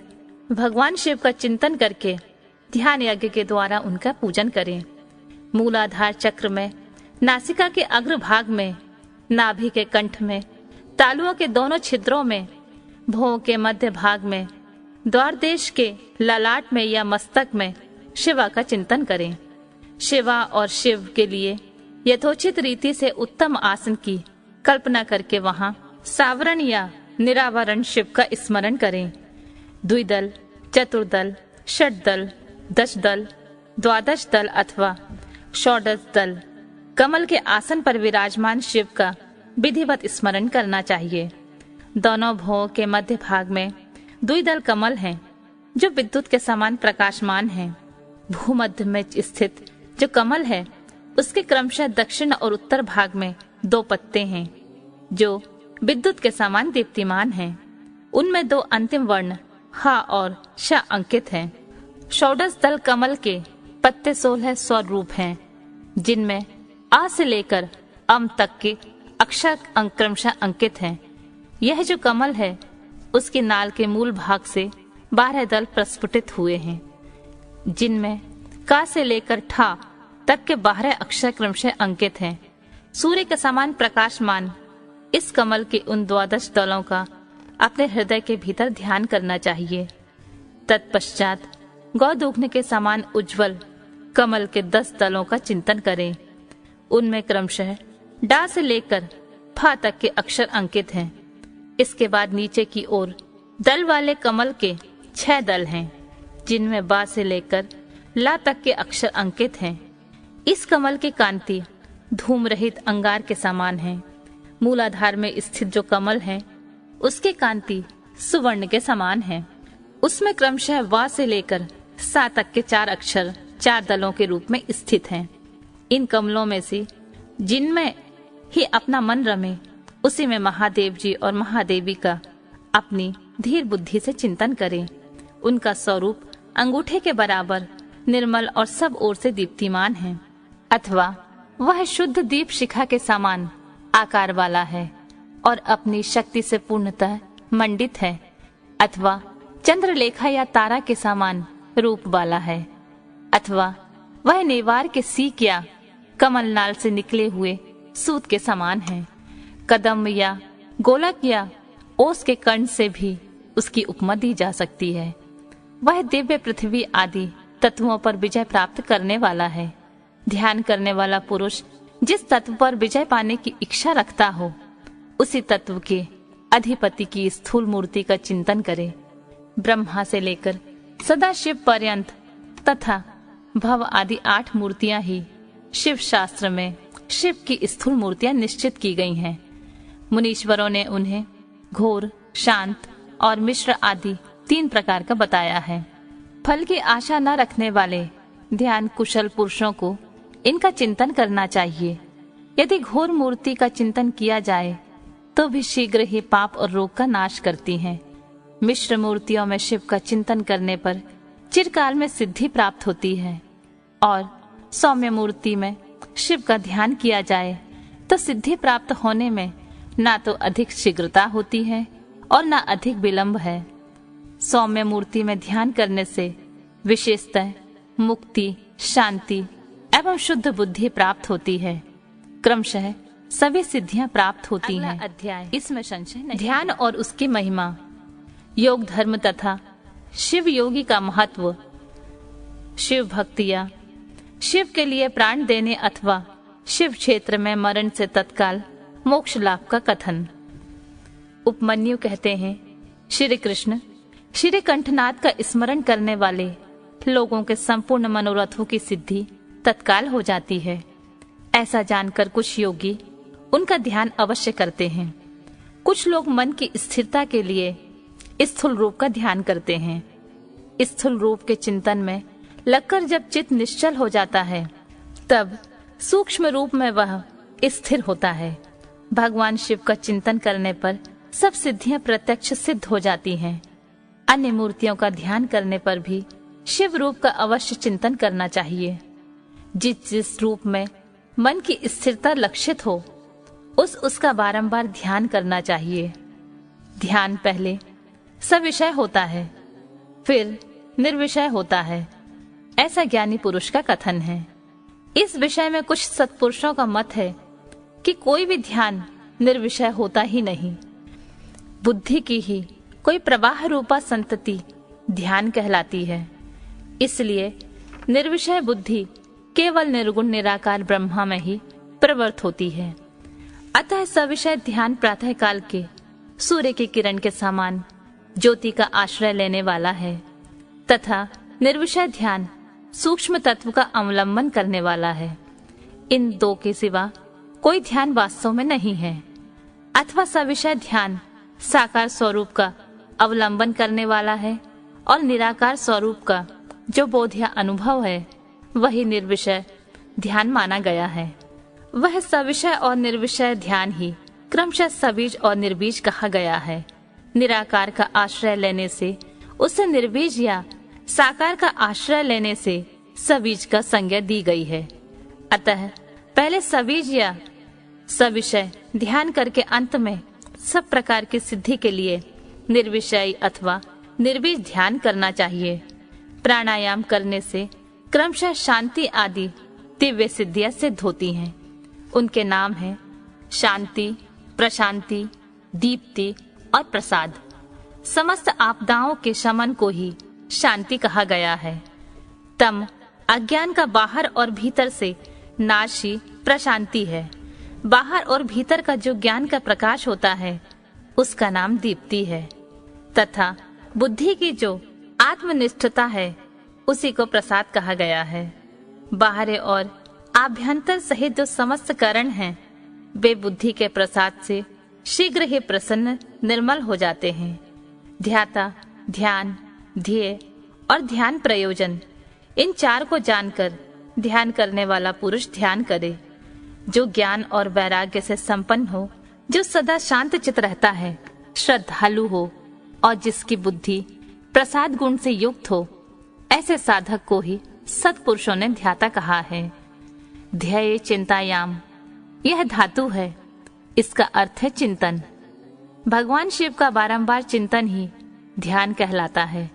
भगवान शिव का चिंतन करके ध्यान यज्ञ के द्वारा उनका पूजन करें। मूलाधार चक्र में, नासिका के अग्रभाग में, नाभि के कंठ में, तालुओं के दोनों छिद्रों में, भौं के मध्य भाग में, द्वारदेश के ललाट में या मस्तक में शिवा का चिंतन करें। शिवा और शिव के लिए यथोचित रीति से उत्तम आसन की कल्पना करके वहां सावरण या निरावरण शिव का स्मरण करें। द्विदल, चतुर्दल, षटदल, दशदल, द्वादश दल अथवा षोडश दल कमल के आसन पर विराजमान शिव का विधिवत स्मरण करना चाहिए। दोनों भौं के मध्य भाग में द्विदल कमल हैं, जो विद्युत के समान प्रकाशमान हैं। भूमध्य में स्थित जो कमल है, उसके क्रमशः दक्षिण और उत्तर भाग में 2 पत्ते हैं, जो विद्युत के समान दीप्तिमान हैं। उनमें 2 अंतिम वर्ण ह और श अंकित हैं। षोडश दल कमल के पत्ते 16 स्वरूप हैं, जिनमें आ से लेकर अम तक के अक्षर क्रमशः अंकित हैं। यह जो कमल है, उसकी नाल के मूल भाग से 12 दल प्रस्फुटित हुए हैं, जिनमें का से लेकर ठा तक के 12 अक्षर क्रमशः अंकित हैं। सूर्य के समान प्रकाशमान इस कमल के उन 12 दलों का अपने हृदय के भीतर ध्यान करना चाहिए। तत्पश्चात गौदूग्न के समान उज्जवल कमल के 10 दलों का चिंतन करें। उनमें क्रमशः डा से लेकर फा तक के अक्षर अंकित हैं। इसके बाद नीचे की ओर दल वाले कमल के 6 दल हैं, जिनमें बा से लेकर ला तक के अक्षर अंकित हैं। इस कमल की कांति धूम रहित अंगार के समान है। मूलाधार में स्थित जो कमल है, उसकी कांति सुवर्ण के समान है। उसमें क्रमशः वा से लेकर सा तक के 4 अक्षर 4 दलों के रूप में स्थित हैं। इन कमलों में से जिनमें ही अपना मन रमे, उसी में महादेव जी और महादेवी का अपनी धीर बुद्धि से चिंतन करें। उनका स्वरूप अंगूठे के बराबर निर्मल और सब ओर से दीप्तिमान है, अथवा वह शुद्ध दीप शिखा के समान आकार वाला है और अपनी शक्ति से पूर्णतः मंडित है, अथवा चंद्रलेखा या तारा के समान रूप वाला है, अथवा वह नेवार के सीक या कमलनाल से निकले हुए सूत के समान है। कदम या गोलक या ओस के कर्ण से भी उसकी उपमा दी जा सकती है। वह दिव्य पृथ्वी आदि तत्वों पर विजय प्राप्त करने वाला है। ध्यान करने वाला पुरुष जिस तत्व पर विजय पाने की इच्छा रखता हो, उसी तत्व के अधिपति की स्थूल मूर्ति का चिंतन करे। ब्रह्मा से लेकर सदाशिव पर्यंत तथा भव आदि 8 मूर्तियां ही शिव शास्त्र में शिव की स्थूल मूर्तियां निश्चित की गई हैं। मुनीश्वरों ने उन्हें घोर, शांत और मिश्र आदि 3 प्रकार का बताया है। फल की आशा न रखने वाले ध्यान कुशल पुरुषों को इनका चिंतन करना चाहिए। यदि घोर मूर्ति का चिंतन किया जाए तो भी शीघ्र ही पाप और रोग का नाश करती हैं। मिश्र मूर्तियों में शिव का चिंतन करने पर चिरकाल में सिद्धि प्राप्त होती है और सौम्य मूर्ति में शिव का ध्यान किया जाए तो सिद्धि प्राप्त होने में ना तो अधिक शीघ्रता होती है और ना अधिक विलंब है। सौम्य मूर्ति में ध्यान करने से विशेषतः मुक्ति, शांति एवं शुद्ध बुद्धि प्राप्त होती है। क्रमशः सभी सिद्धियां प्राप्त होती हैं। अध्याय इसमें संशय नहीं। ध्यान और उसकी महिमा, योग धर्म तथा शिव योगी का महत्व, शिव भक्तियां, शिव के लिए प्राण देने अथवा शिव क्षेत्र में मरण से तत्काल मोक्ष लाभ का कथन। उपमन्यु कहते हैं, श्री कृष्ण श्री कंठनाथ का स्मरण करने वाले लोगों के संपूर्ण मनोरथों की सिद्धि तत्काल हो जाती है। ऐसा जानकर कुछ योगी उनका ध्यान अवश्य करते हैं। कुछ लोग मन की स्थिरता के लिए स्थूल रूप का ध्यान करते हैं। स्थूल रूप के चिंतन में लगकर जब चित्त निश्चल हो जाता है तब सूक्ष्म रूप में वह स्थिर होता है। भगवान शिव का चिंतन करने पर सब सिद्धियां प्रत्यक्ष सिद्ध हो जाती हैं। अन्य मूर्तियों का ध्यान करने पर भी शिव रूप का अवश्य चिंतन करना चाहिए। जिस जिस रूप में मन की स्थिरता लक्षित हो उसका बारंबार ध्यान करना चाहिए। ध्यान पहले सविषय होता है, फिर निर्विषय होता है, ऐसा ज्ञानी पुरुष का कथन है। इस विषय में कुछ सत्पुरुषों का मत है कि कोई भी ध्यान निर्विषय होता ही नहीं। बुद्धि की ही कोई प्रवाह रूपा संतति ध्यान कहलाती है। इसलिए निर्विषय बुद्धि केवल निर्गुण निराकार ब्रह्मा में ही प्रवृत्त होती है। अतः सविषय ध्यान प्रातः काल के सूर्य की किरण के समान ज्योति का आश्रय लेने वाला है तथा निर्विषय ध्यान सूक्ष्म तत्व का अवलंबन करने वाला है। इन 2 के सिवा कोई ध्यान वास्तव में नहीं है। अथवा सविषय ध्यान साकार स्वरूप का अवलंबन करने वाला है और निराकार स्वरूप का जो बोध या अनुभव है वही निर्विषय ध्यान माना गया है। वह सविषय और निर्विषय ध्यान ही क्रमशः सबीज और निर्बीज कहा गया है। निराकार का आश्रय लेने से उसे निर्बीज या साकार का आश्रय लेने से सबीज का संज्ञा दी गई है। अतः पहले सबीज या सविषय ध्यान करके अंत में सब प्रकार की सिद्धि के लिए निर्विषय अथवा निर्बीज ध्यान करना चाहिए। प्राणायाम करने से क्रमशः शांति आदि दिव्य सिद्धियां सिद्ध होती हैं। उनके नाम हैं शांति, प्रशांति, दीप्ति और प्रसाद। समस्त आपदाओं के शमन को ही शांति कहा गया है। तम अज्ञान का बाहर और भीतर से नाश ही प्रशांति है। बाहर और भीतर का जो ज्ञान का प्रकाश होता है उसका नाम दीप्ति है तथा बुद्धि की जो आत्मनिष्ठता है उसी को प्रसाद कहा गया है। बाहर और आभ्यंतर सहित जो समस्त कारण हैं वे बुद्धि के प्रसाद से शीघ्र ही प्रसन्न निर्मल हो जाते हैं। ध्याता, ध्यान, ध्येय और ध्यान प्रयोजन, इन 4 को जानकर ध्यान करने वाला पुरुष ध्यान करे। जो ज्ञान और वैराग्य से संपन्न हो, जो सदा शांत चित्त रहता है, श्रद्धालु हो और जिसकी बुद्धि प्रसाद गुण से युक्त हो, ऐसे साधक को ही सत्पुरुषों ने ध्याता कहा है। ध्येय चिंतायाम, यह धातु है, इसका अर्थ है चिंतन। भगवान शिव का बारंबार चिंतन ही ध्यान कहलाता है।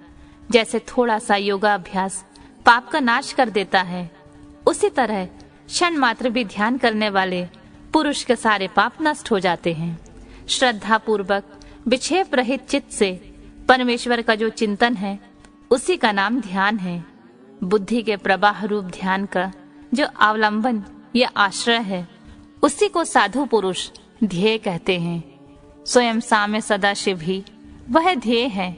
जैसे थोड़ा सा योगाभ्यास पाप का नाश कर देता है, उसी तरह क्षण मात्र भी ध्यान करने वाले पुरुष के सारे पाप नष्ट हो जाते हैं। श्रद्धा पूर्वक विक्षेप रहित चित्त से परमेश्वर का जो चिंतन है उसी का नाम ध्यान है। बुद्धि के प्रवाह रूप ध्यान का जो अवलंबन या आश्रय है उसी को साधु पुरुष ध्येय कहते हैं। स्वयं साम्य सदाशिव ही वह ध्येय है।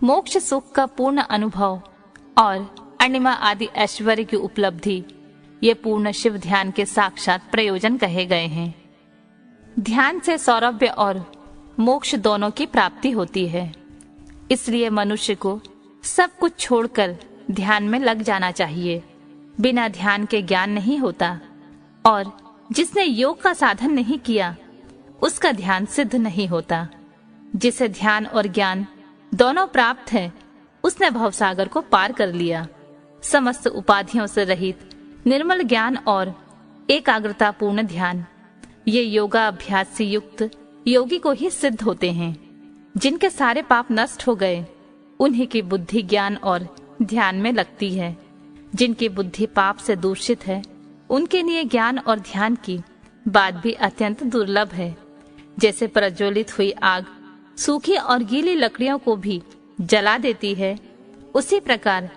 मोक्ष सुख का पूर्ण अनुभव और अणिमा आदि ऐश्वर्य की उपलब्धि ये पूर्ण शिव ध्यान के साक्षात प्रयोजन कहे गए हैं। ध्यान से सौरभ्य और मोक्ष दोनों की प्राप्ति होती है। इसलिए मनुष्य को सब कुछ छोड़कर ध्यान में लग जाना चाहिए। बिना ध्यान के ज्ञान नहीं होता, और जिसने योग का साधन नहीं किया उसका ध्यान सिद्ध नहीं होता। जिसे ध्यान और ज्ञान दोनों प्राप्त है उसने भवसागर को पार कर लिया। समस्त उपाधियों से रहित निर्मल ज्ञान और एकाग्रता पूर्ण ध्यान, ये योगा अभ्यास से युक्त योगी को ही सिद्ध होते हैं। जिनके सारे पाप नष्ट हो गए उन्हीं की बुद्धि ज्ञान और ध्यान में लगती है। जिनकी बुद्धि पाप से दूषित है उनके लिए ज्ञान और ध्यान की बात भी अत्यंत दुर्लभ है। जैसे प्रज्वलित हुई आग सूखी और गीली लकड़ियों को भी जला देती है, उसी प्रकार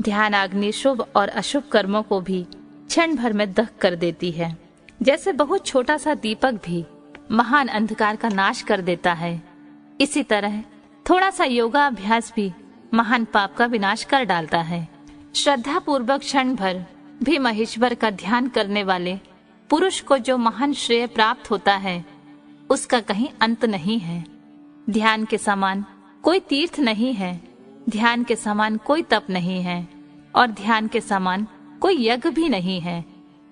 ध्यान अग्नि शुभ और अशुभ कर्मों को भी क्षण भर में दग्ध कर देती है। जैसे बहुत छोटा सा दीपक भी महान अंधकार का नाश कर देता है, इसी तरह थोड़ा सा योगा अभ्यास भी महान पाप का विनाश कर डालता है। श्रद्धा पूर्वक क्षण भर भी महेश्वर का ध्यान करने वाले पुरुष को जो महान श्रेय प्राप्त होता है उसका कहीं अंत नहीं है। ध्यान के समान कोई तीर्थ नहीं है, ध्यान के समान कोई तप नहीं है, और ध्यान के समान कोई यज्ञ भी नहीं है।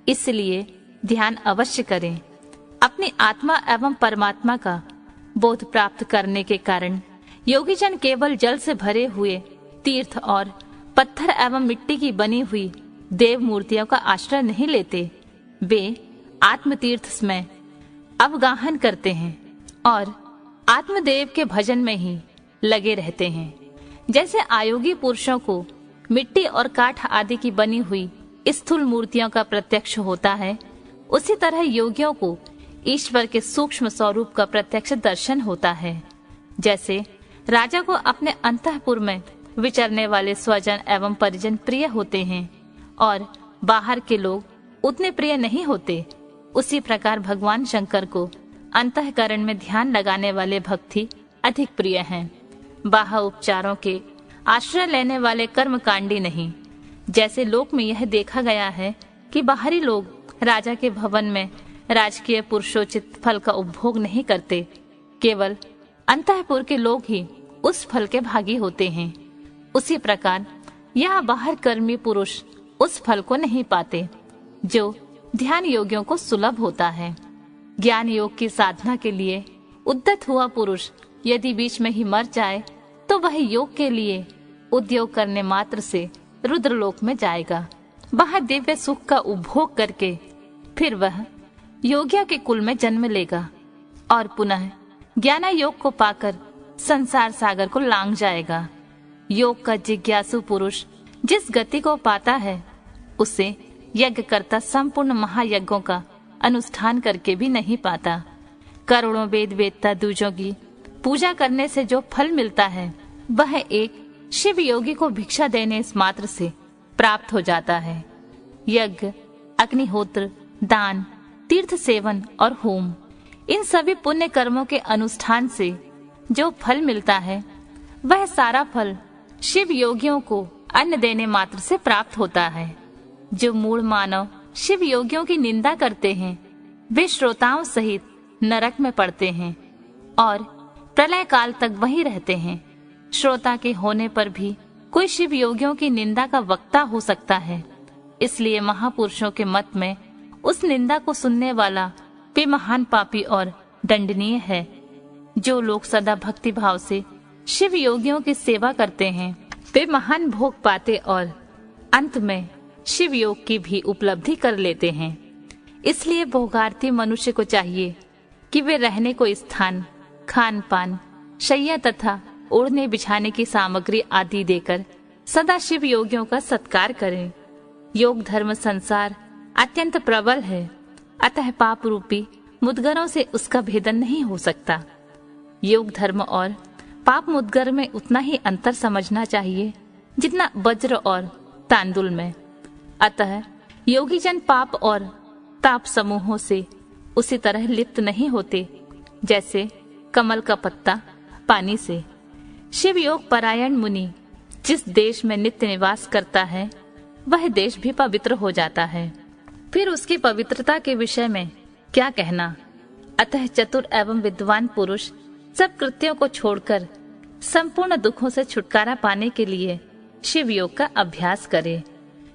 इसलिए ध्यान अवश्य करें। अपनी आत्मा एवं परमात्मा का बोध प्राप्त करने के कारण योगी जन केवल जल से भरे हुए तीर्थ और पत्थर एवं मिट्टी की बनी हुई देव मूर्तियों का आश्रय नहीं लेते। वे आत्म तीर्थ में अवगाहन करते हैं और आत्मदेव के भजन में ही लगे रहते हैं। जैसे आयोगी पुरुषों को मिट्टी और काठ आदि की बनी हुई स्थूल मूर्तियों का प्रत्यक्ष होता है, उसी तरह योगियों को ईश्वर के सूक्ष्म स्वरूप का प्रत्यक्ष दर्शन होता है। जैसे राजा को अपने अंतःपुर में विचरने वाले स्वजन एवं परिजन प्रिय होते हैं और बाहर के लोग उतने प्रिय नहीं होते, उसी प्रकार भगवान शंकर को अंतःकरण में ध्यान लगाने वाले भक्ति अधिक प्रिय हैं। बाह्य उपचारों के आश्रय लेने वाले कर्मकांडी नहीं। जैसे लोक में यह देखा गया है कि बाहरी लोग राजा के भवन में राजकीय पुरुषोचित फल का उपभोग नहीं करते, केवल अंतःपुर के लोग ही उस फल के भागी होते हैं। उसी प्रकार यहाँ बाहर कर्मी पुरुष उस फल को नहीं पाते जो ध्यान योगियों को सुलभ होता है। ज्ञान योग की साधना के लिए उद्यत हुआ पुरुष यदि बीच में ही मर जाए तो वह योग के लिए उद्योग करने मात्र से रुद्रलोक में जाएगा। वह दिव्य सुख का उपभोग करके फिर वह योगियों के कुल में जन्म लेगा और पुनः ज्ञान योग को पाकर संसार सागर को लांघ जाएगा। योग का जिज्ञासु पुरुष जिस गति को पाता है उसे यज्ञ करता संपूर्ण महायज्ञों का अनुष्ठान करके भी नहीं पाता। करोड़ों वेद वेदता दूजों की पूजा करने से जो फल मिलता है वह एक शिव योगी को भिक्षा देने इस मात्र से प्राप्त हो जाता है। यज्ञ, अग्निहोत्र, दान, तीर्थ सेवन और होम, इन सभी पुण्य कर्मों के अनुष्ठान से जो फल मिलता है वह सारा फल शिव योगियों को अन्न देने मात्र से प्राप्त होता है। जो मूढ़ मानव शिव योगियों की निंदा करते हैं वे श्रोताओं सहित नरक में पड़ते हैं और प्रलय काल तक वहीं रहते हैं। श्रोता के होने पर भी कोई शिव योगियों की निंदा का वक्ता हो सकता है, इसलिए महापुरुषों के मत में उस निंदा को सुनने वाला वे महान पापी और दंडनीय है। जो लोग सदा भक्ति भाव से शिव योगियों की सेवा करते हैं वे महान भोग पाते और अंत में शिव योग की भी उपलब्धि कर लेते हैं। इसलिए भोगार्थी मनुष्य को चाहिए कि वे रहने को स्थान, खान पान, शैया तथा ओढ़ने बिछाने की सामग्री आदि देकर सदा शिव योगियों का सत्कार करें। योग धर्म संसार अत्यंत प्रबल है, अतः पाप रूपी मुद्गरों से उसका भेदन नहीं हो सकता। योग धर्म और पाप मुद्गर में उतना ही अंतर समझना चाहिए जितना वज्र और तांदुल में। अतः योगी जन पाप और ताप समूहों से उसी तरह लिप्त नहीं होते जैसे कमल का पत्ता पानी से। शिव योग परायण मुनि जिस देश में नित्य निवास करता है वह देश भी पवित्र हो जाता है। फिर उसकी पवित्रता के विषय में क्या कहना। अतः चतुर एवं विद्वान पुरुष सब कृत्यों को छोड़कर संपूर्ण दुखों से छुटकारा पाने के लिए शिव योग का अभ्यास करे।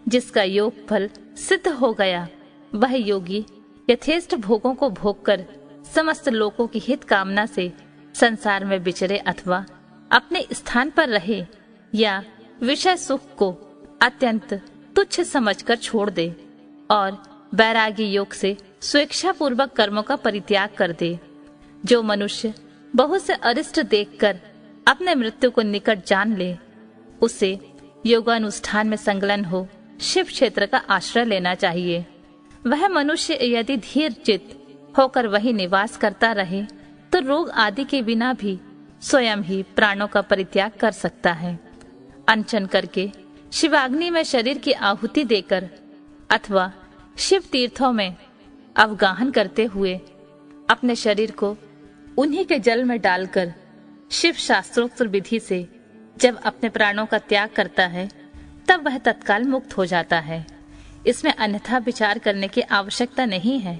जिसका योग फल सिद्ध हो गया वह योगी यथेष्ट भोगों को भोगकर समस्त लोगों की हित कामना से संसार में विचरे अथवा अपने स्थान पर रहे या विषय सुख को अत्यंत तुच्छ समझकर छोड़ दे और वैरागी योग से स्वेच्छा पूर्वक कर्मों का परित्याग कर दे। जो मनुष्य बहुत से अरिष्ट देखकर अपने मृत्यु को निकट जान ले, उसे योगानुष्ठान में संलग्न हो शिव क्षेत्र का आश्रय लेना चाहिए। वह मनुष्य यदि धीर चित्त होकर वही निवास करता रहे तो रोग आदि के बिना भी स्वयं ही प्राणों का परित्याग कर सकता है। अनशन करके शिवाग्नि में शरीर की आहुति देकर अथवा शिव तीर्थों में अवगाहन करते हुए अपने शरीर को उन्हीं के जल में डालकर शिव शास्त्रोक्त विधि से जब अपने प्राणों का त्याग करता है तब वह तत्काल मुक्त हो जाता है। इसमें अन्यथा विचार करने की आवश्यकता नहीं है।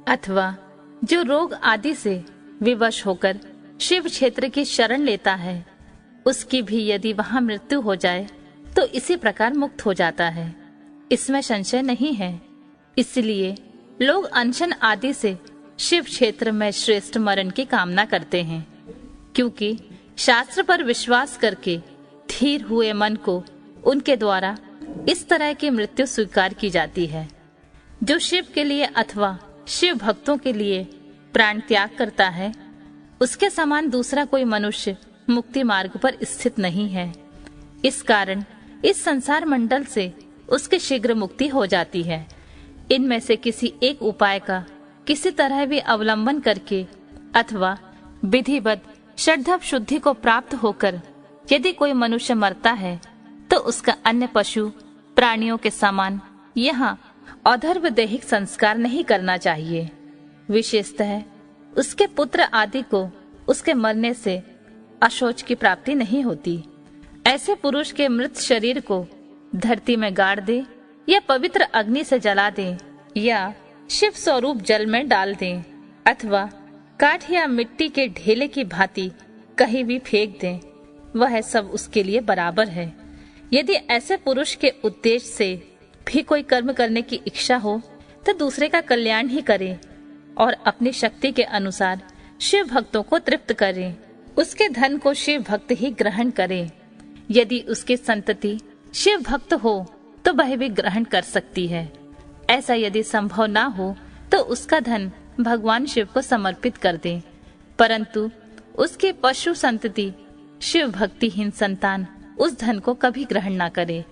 अथवा जो रोग आदि से विवश होकर शिव क्षेत्र की शरण लेता है, उसकी भी यदि वहां मृत्यु हो जाए तो इसी प्रकार मुक्त हो जाता है, इसमें संशय नहीं है। इसलिए लोग अनशन आदि से शिव क्षेत्र में श्रेष्ठ मरण की कामना करते हैं, क्योंकि शास्त्र पर विश्वास करके धीर हुए मन को उनके द्वारा इस तरह की मृत्यु स्वीकार की जाती है। जो शिव के लिए अथवा शिव भक्तों के लिए प्राण त्याग करता है, उसके समान दूसरा कोई मनुष्य मुक्ति मार्ग पर स्थित नहीं है। इस कारण इस संसार मंडल से उसकी शीघ्र मुक्ति हो जाती है। इनमें से किसी एक उपाय का किसी तरह भी अवलंबन करके अथवा विधिवत श्रद्धा शुद्धि को प्राप्त होकर यदि कोई मनुष्य मरता है तो उसका अन्य पशु प्राणियों के समान यहाँ अधर्व दैहिक संस्कार नहीं करना चाहिए। विशेषतः उसके पुत्र आदि को उसके मरने से अशौच की प्राप्ति नहीं होती। ऐसे पुरुष के मृत शरीर को धरती में गाड़ दे या पवित्र अग्नि से जला दे या शिव स्वरूप जल में डाल दे अथवा काठ या मिट्टी के ढेले की भांति कहीं भी फेंक दे, वह सब उसके लिए बराबर है। यदि ऐसे पुरुष के उद्देश्य से भी कोई कर्म करने की इच्छा हो तो दूसरे का कल्याण ही करे और अपनी शक्ति के अनुसार शिव भक्तों को तृप्त करे। उसके धन को शिव भक्त ही ग्रहण करे। यदि उसकी संतति शिव भक्त हो तो वह भी ग्रहण कर सकती है। ऐसा यदि संभव ना हो तो उसका धन भगवान शिव को समर्पित कर दे, परंतु उसके पशु संतति शिव भक्तिहीन संतान उस धन को कभी ग्रहण ना करे।